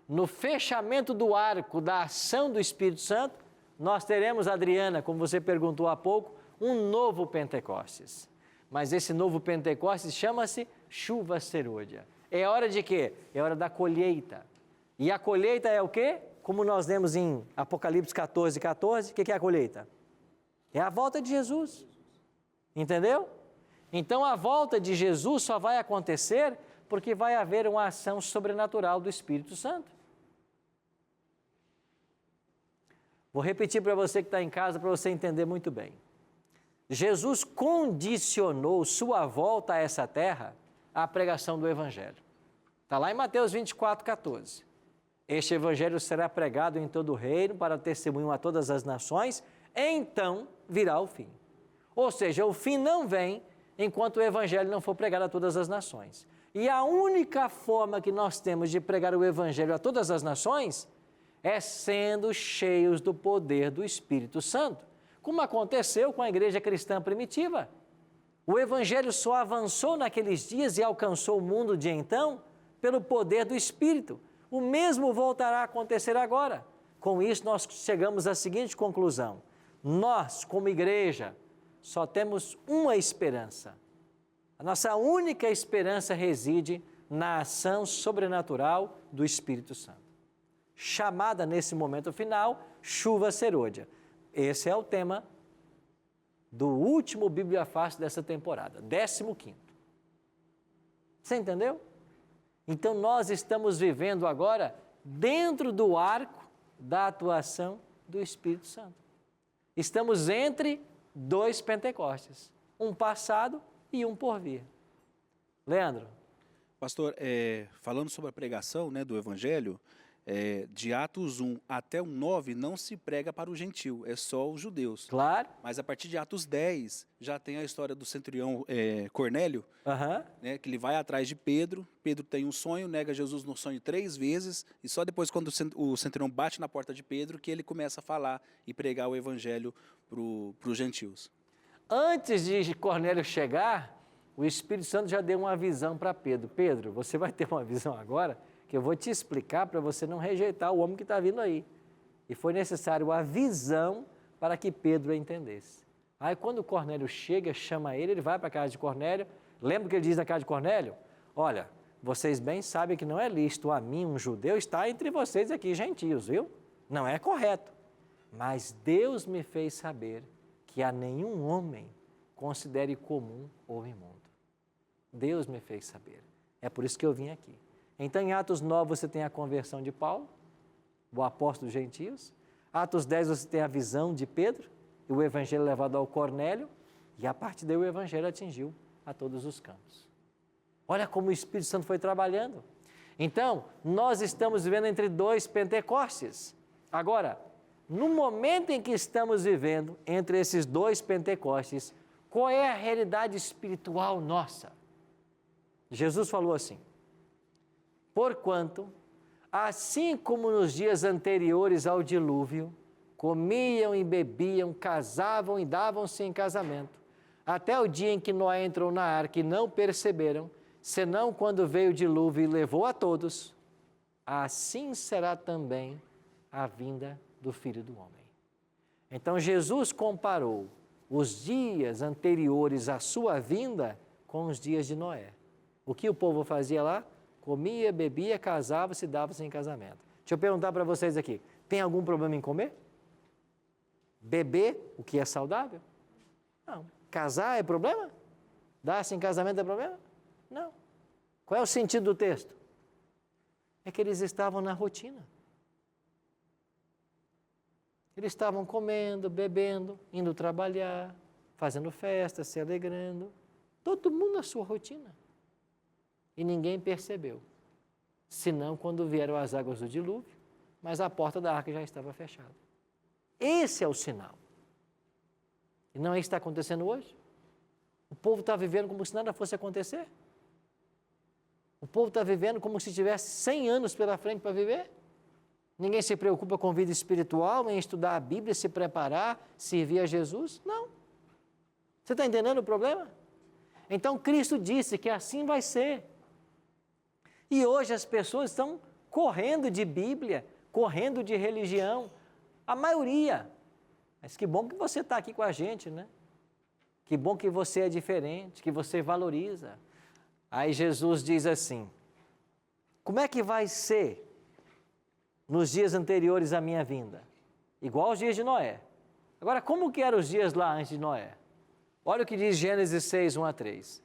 no fechamento do arco da ação do Espírito Santo, nós teremos, Adriana, como você perguntou há pouco, um novo Pentecostes. Mas esse novo Pentecostes chama-se chuva serôdia. É hora de quê? É hora da colheita. E a colheita é o quê? Como nós lemos em Apocalipse 14, 14, o que é a colheita? É a volta de Jesus. Entendeu? Então, a volta de Jesus só vai acontecer porque vai haver uma ação sobrenatural do Espírito Santo. Vou repetir para você que está em casa, para você entender muito bem. Jesus condicionou sua volta a essa terra à pregação do Evangelho. Está lá em Mateus 24, 14. Este Evangelho será pregado em todo o reino para testemunho a todas as nações, então virá o fim. Ou seja, o fim não vem enquanto o Evangelho não for pregado a todas as nações. E a única forma que nós temos de pregar o Evangelho a todas as nações é sendo cheios do poder do Espírito Santo, como aconteceu com a igreja cristã primitiva. O Evangelho só avançou naqueles dias e alcançou o mundo de então pelo poder do Espírito. O mesmo voltará a acontecer agora. Com isso, nós chegamos à seguinte conclusão. Nós, como igreja, só temos uma esperança. A nossa única esperança reside na ação sobrenatural do Espírito Santo. Chamada nesse momento final, chuva serôdia. Esse é o tema do último Bíblia Fácil dessa temporada, 15º. Você entendeu? Então nós estamos vivendo agora dentro do arco da atuação do Espírito Santo. Estamos entre dois Pentecostes, um passado e um por vir. Leandro. Pastor, falando sobre a pregação, né, do Evangelho, de Atos 1 até o 9 não se prega para o gentil, é só os judeus. Claro. Mas a partir de Atos 10 já tem a história do centurião Cornélio, né, que ele vai atrás de Pedro. Pedro tem um sonho, nega Jesus no sonho 3 vezes, e só depois, quando o centurião bate na porta de Pedro, que ele começa a falar e pregar o Evangelho para os gentios. Antes de Cornélio chegar, o Espírito Santo já deu uma visão para Pedro. Pedro, você vai ter uma visão agora que eu vou te explicar para você não rejeitar o homem que está vindo aí. E foi necessário a visão para que Pedro entendesse. Aí quando Cornélio chega, chama ele vai para a casa de Cornélio. Lembra o que ele diz na casa de Cornélio? Olha, vocês bem sabem que não é lícito a mim, um judeu, estar entre vocês aqui, gentios, viu? Não é correto. Mas Deus me fez saber que a nenhum homem considere comum ou imundo. Deus me fez saber. É por isso que eu vim aqui. Então, em Atos 9, você tem a conversão de Paulo, o apóstolo dos gentios. Atos 10, você tem a visão de Pedro, e o evangelho levado ao Cornélio, e a partir daí o evangelho atingiu a todos os campos. Olha como o Espírito Santo foi trabalhando. Então, nós estamos vivendo entre dois Pentecostes. Agora, no momento em que estamos vivendo entre esses dois Pentecostes, qual é a realidade espiritual nossa? Jesus falou assim: porquanto assim como nos dias anteriores ao dilúvio, comiam e bebiam, casavam e davam-se em casamento, até o dia em que Noé entrou na arca e não perceberam, senão quando veio o dilúvio e levou a todos, assim será também a vinda do Filho do Homem. Então Jesus comparou os dias anteriores à sua vinda com os dias de Noé. O que o povo fazia lá? Comia, bebia, casava-se e dava-se em casamento. Deixa eu perguntar para vocês aqui, tem algum problema em comer? Beber, o que é saudável? Não. Casar é problema? Dar-se em casamento é problema? Não. Qual é o sentido do texto? É que eles estavam na rotina. Eles estavam comendo, bebendo, indo trabalhar, fazendo festa, se alegrando. Todo mundo na sua rotina. E ninguém percebeu. Senão quando vieram as águas do dilúvio, mas a porta da arca já estava fechada. Esse é o sinal. E não é isso que está acontecendo hoje? O povo está vivendo como se nada fosse acontecer? O povo está vivendo como se tivesse 100 anos pela frente para viver? Ninguém se preocupa com vida espiritual, em estudar a Bíblia, se preparar, servir a Jesus? Não. Você está entendendo o problema? Então Cristo disse que assim vai ser. E hoje as pessoas estão correndo de Bíblia, correndo de religião. A maioria. Mas que bom que você está aqui com a gente, né? Que bom que você é diferente, que você valoriza. Aí Jesus diz assim, como é que vai ser nos dias anteriores à minha vinda? Igual aos dias de Noé. Agora, como que eram os dias lá antes de Noé? Olha o que diz Gênesis 6, 1 a 3.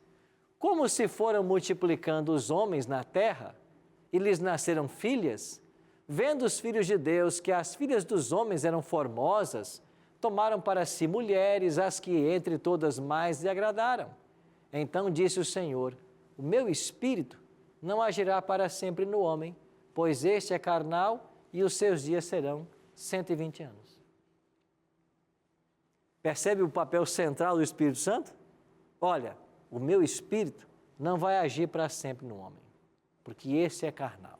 Como se foram multiplicando os homens na terra, e lhes nasceram filhas, vendo os filhos de Deus que as filhas dos homens eram formosas, tomaram para si mulheres, as que entre todas mais lhe agradaram. Então disse o Senhor, o meu espírito não agirá para sempre no homem, pois este é carnal e os seus dias serão 120 anos. Percebe o papel central do Espírito Santo? Olha, o meu espírito não vai agir para sempre no homem, porque esse é carnal.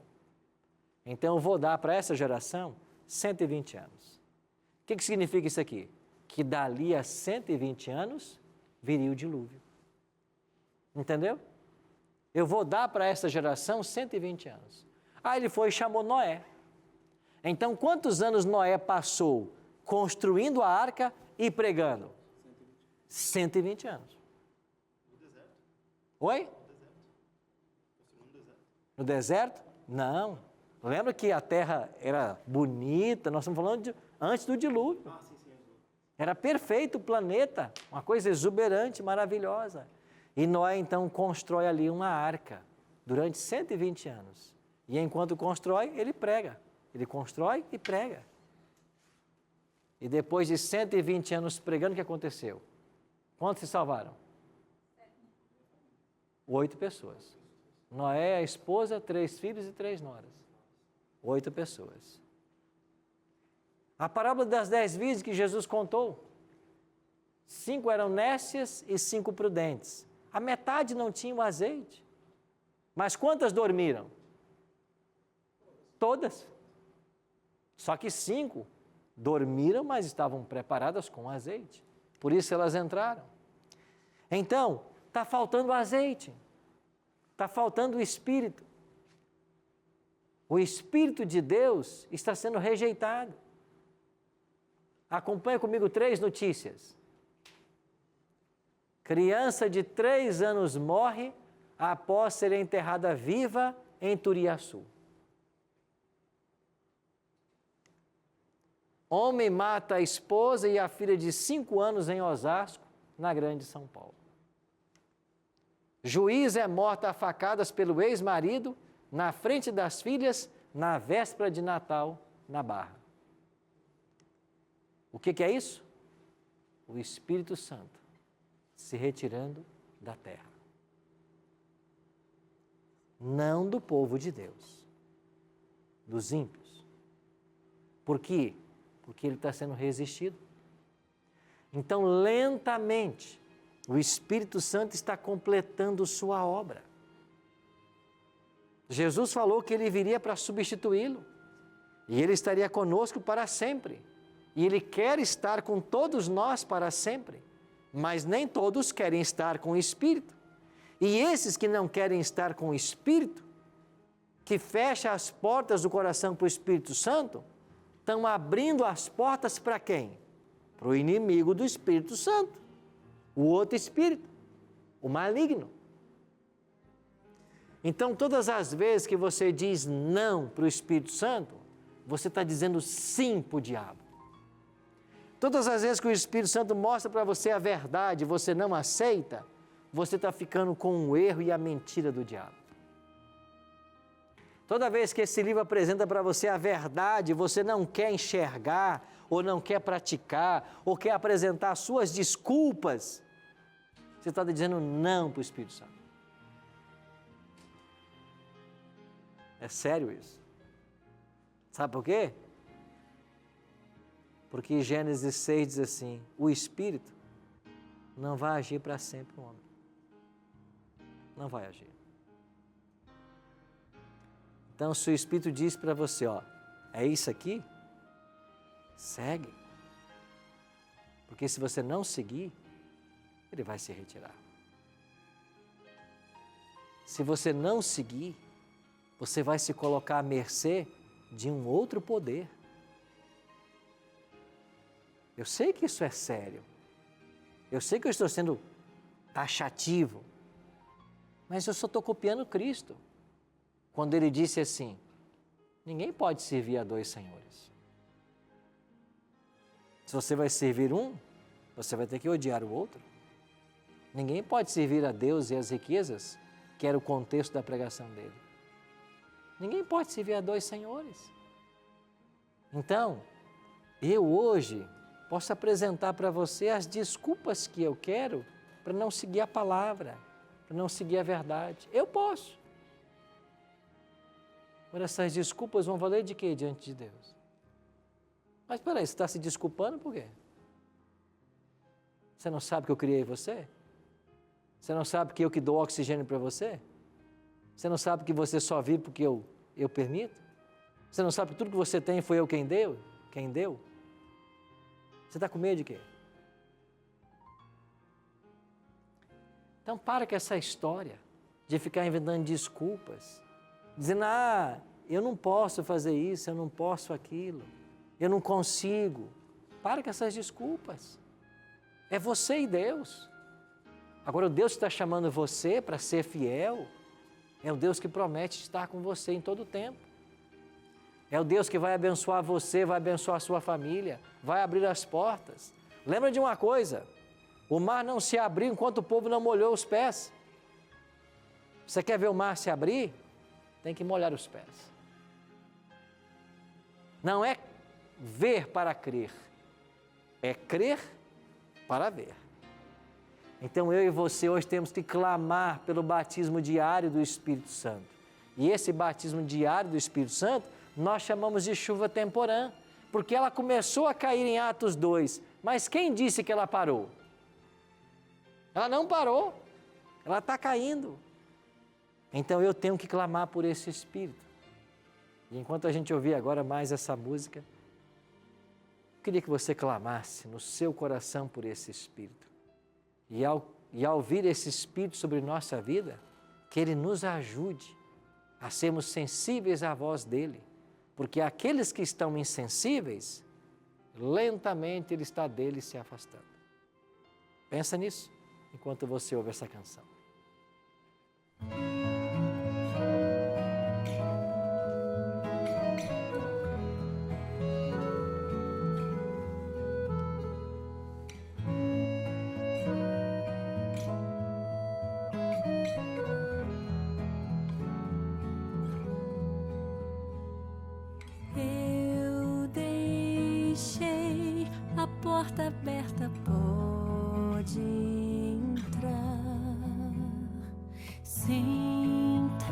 Então eu vou dar para essa geração 120 anos. O que significa isso aqui? Que dali a 120 anos viria o dilúvio. Entendeu? Eu vou dar para essa geração 120 anos. Aí ele foi e chamou Noé. Então quantos anos Noé passou construindo a arca e pregando? 120 anos. Oi? No deserto? Não. Lembra que a terra era bonita? Nós estamos falando antes do dilúvio. Era perfeito o planeta, uma coisa exuberante, maravilhosa. E Noé então constrói ali uma arca durante 120 anos. E enquanto constrói, ele prega. Ele constrói e prega. E depois de 120 anos pregando, o que aconteceu? Quantos se salvaram? 8 pessoas. Noé, a esposa, 3 filhos e 3 noras. 8 pessoas. A parábola das 10 virgens que Jesus contou. 5 eram nécias e 5 prudentes. A metade não tinha o azeite. Mas quantas dormiram? Todas. Só que 5 dormiram, mas estavam preparadas com azeite. Por isso elas entraram. Então, está faltando azeite. Está faltando o Espírito. O Espírito de Deus está sendo rejeitado. Acompanha comigo 3 notícias. Criança de 3 anos morre após ser enterrada viva em Turiaçu. Homem mata a esposa e a filha de 5 anos em Osasco, na Grande São Paulo. Juiz é morta a facadas pelo ex-marido na frente das filhas na véspera de Natal, na Barra. O que é isso? O Espírito Santo se retirando da terra. Não do povo de Deus, dos ímpios. Por quê? Porque ele está sendo resistido. Então, lentamente, o Espírito Santo está completando sua obra. Jesus falou que Ele viria para substituí-lo. E Ele estaria conosco para sempre. E Ele quer estar com todos nós para sempre. Mas nem todos querem estar com o Espírito. E esses que não querem estar com o Espírito, que fecha as portas do coração para o Espírito Santo, estão abrindo as portas para quem? Para o inimigo do Espírito Santo. O outro espírito, o maligno. Então, todas as vezes que você diz não para o Espírito Santo, você está dizendo sim para o diabo. Todas as vezes que o Espírito Santo mostra para você a verdade, você não aceita, você está ficando com o erro e a mentira do diabo. Toda vez que esse livro apresenta para você a verdade, você não quer enxergar, ou não quer praticar, ou quer apresentar suas desculpas, você está dizendo não para o Espírito Santo. É sério isso. Sabe por quê? Porque Gênesis 6 diz assim, o Espírito não vai agir para sempre no homem. Não vai agir. Então, se o Espírito diz para você, ó, é isso aqui, segue. Porque se você não seguir, ele vai se retirar. Se você não seguir, você vai se colocar à mercê de um outro poder. Eu sei que isso é sério. Eu sei que eu estou sendo taxativo. Mas eu só estou copiando Cristo. Quando Ele disse assim, ninguém pode servir a dois senhores. Se você vai servir um, você vai ter que odiar o outro. Ninguém pode servir a Deus e as riquezas, que era o contexto da pregação dele. Ninguém pode servir a dois senhores. Então, eu hoje posso apresentar para você as desculpas que eu quero para não seguir a palavra, para não seguir a verdade. Eu posso. Agora, essas desculpas vão valer de quê diante de Deus? Mas peraí, você está se desculpando por quê? Você não sabe que eu criei você? Você não sabe que eu que dou oxigênio para você? Você não sabe que você só vive porque eu permito? Você não sabe que tudo que você tem foi eu quem deu? Você está com medo de quê? Então para com essa história de ficar inventando desculpas, dizendo, eu não posso fazer isso, eu não posso aquilo, eu não consigo. Para com essas desculpas. É você e Deus. Agora o Deus que está chamando você para ser fiel, é o Deus que promete estar com você em todo o tempo. É o Deus que vai abençoar você, vai abençoar a sua família, vai abrir as portas. Lembra de uma coisa, o mar não se abriu enquanto o povo não molhou os pés. Você quer ver o mar se abrir? Tem que molhar os pés. Não é ver para crer, é crer para ver. Então eu e você hoje temos que clamar pelo batismo diário do Espírito Santo. E esse batismo diário do Espírito Santo, nós chamamos de chuva temporã, porque ela começou a cair em Atos 2, mas quem disse que ela parou? Ela não parou, ela está caindo. Então eu tenho que clamar por esse Espírito. E enquanto a gente ouvir agora mais essa música, eu queria que você clamasse no seu coração por esse Espírito. E ao ouvir esse Espírito sobre nossa vida, que Ele nos ajude a sermos sensíveis à voz dEle. Porque aqueles que estão insensíveis, lentamente Ele está dele se afastando. Pensa nisso enquanto você ouve essa canção. Porta aberta, pode entrar. Senta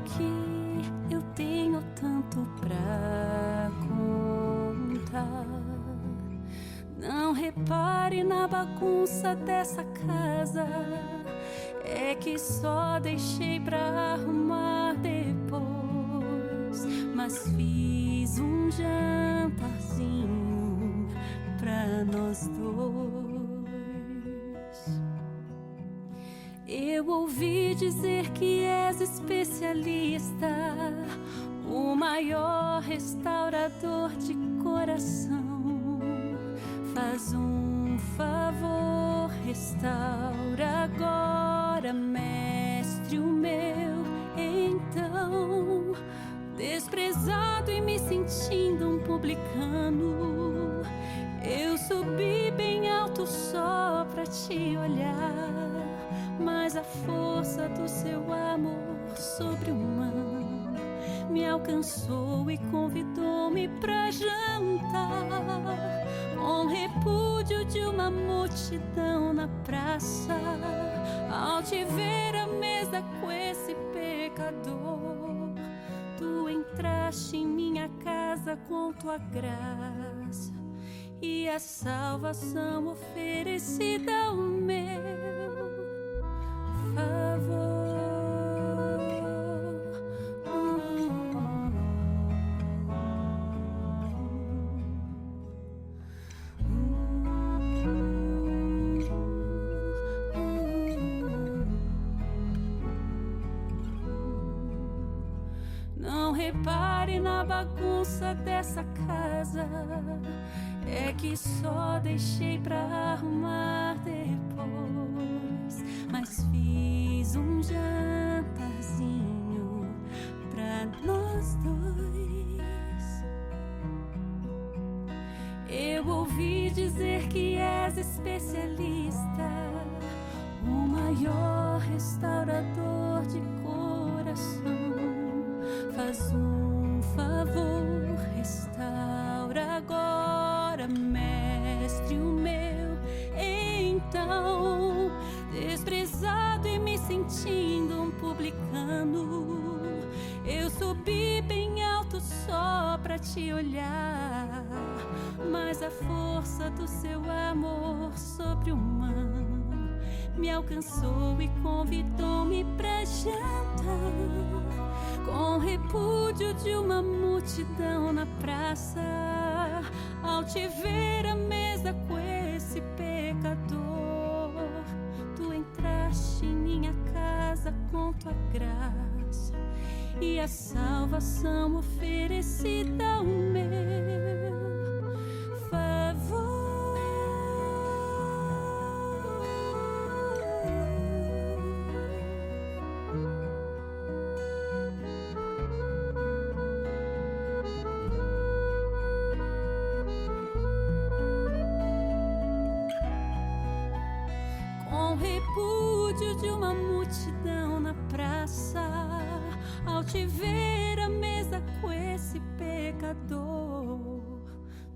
aqui, eu tenho tanto pra contar. Não repare na bagunça dessa casa, é que só deixei pra arrumar depois, mas fiz um jantarzinho pra nós dois. Eu ouvi dizer que és especialista, o maior restaurador de coração. Faz um favor, restaura agora, mestre, o meu. Então, desprezado e me sentindo um publicano, eu subi bem alto só pra te olhar, mas a força do seu amor sobre-humano me alcançou e convidou-me pra jantar, com repúdio de uma multidão na praça. Ao te ver à mesa com esse pecador, tu entraste em minha casa com tua graça e a salvação oferecida ao meu favor. Não repare na bagunça dessa casa, é que só deixei pra arrumar depois, mas fiz um jantarzinho pra nós dois. Eu ouvi dizer que és especialista, o maior restaurador de coração. Faz um favor, restaura agora, mestre, o meu. Então, desprezado e me sentindo um publicano, eu subi bem alto só pra te olhar, mas a força do seu amor sobre-humano me alcançou e convidou-me pra jantar, com repúdio de uma multidão na praça. Ao te ver à mesa com esse pecador, tu entraste em minha casa com tua graça e a salvação oferecida ao meu favor. Com repúdio de uma multidão na praça, ao te ver à mesa com esse pecador,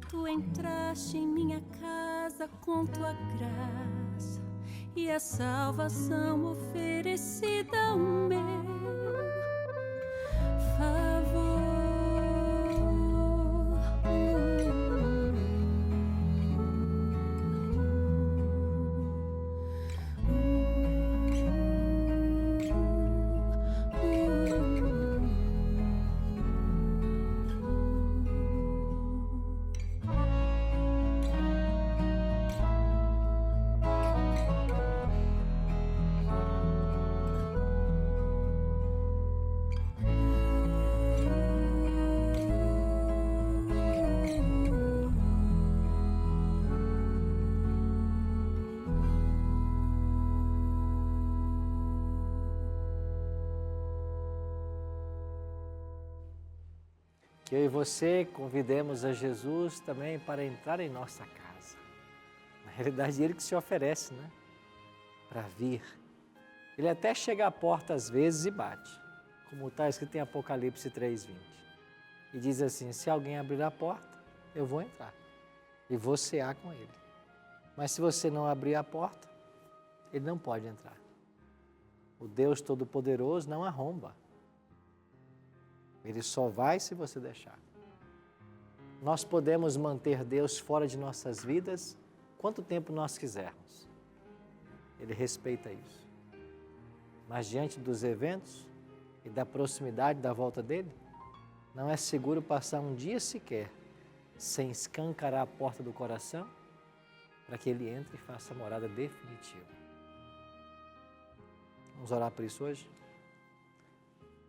tu entraste em minha casa com tua graça e a salvação oferecida ao meu favor. Que eu e você convidemos a Jesus também para entrar em nossa casa. Na realidade, Ele que se oferece, né? Para vir. Ele até chega à porta às vezes e bate, como está escrito em Apocalipse 3:20. E diz assim, se alguém abrir a porta, eu vou entrar e vou cear com Ele. Mas se você não abrir a porta, Ele não pode entrar. O Deus Todo-Poderoso não arromba. Ele só vai se você deixar. Nós podemos manter Deus fora de nossas vidas quanto tempo nós quisermos. Ele respeita isso. Mas diante dos eventos e da proximidade da volta dele, não é seguro passar um dia sequer sem escancarar a porta do coração para que ele entre e faça a morada definitiva. Vamos orar por isso hoje?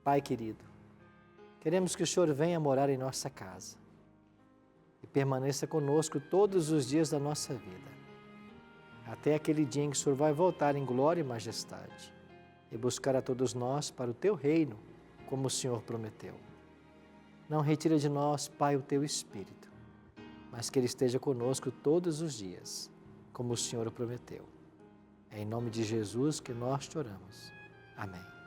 Pai querido, queremos que o Senhor venha morar em nossa casa e permaneça conosco todos os dias da nossa vida, até aquele dia em que o Senhor vai voltar em glória e majestade e buscar a todos nós para o teu reino, como o Senhor prometeu. Não retira de nós, Pai, o teu Espírito, mas que ele esteja conosco todos os dias, como o Senhor prometeu. É em nome de Jesus que nós te oramos. Amém.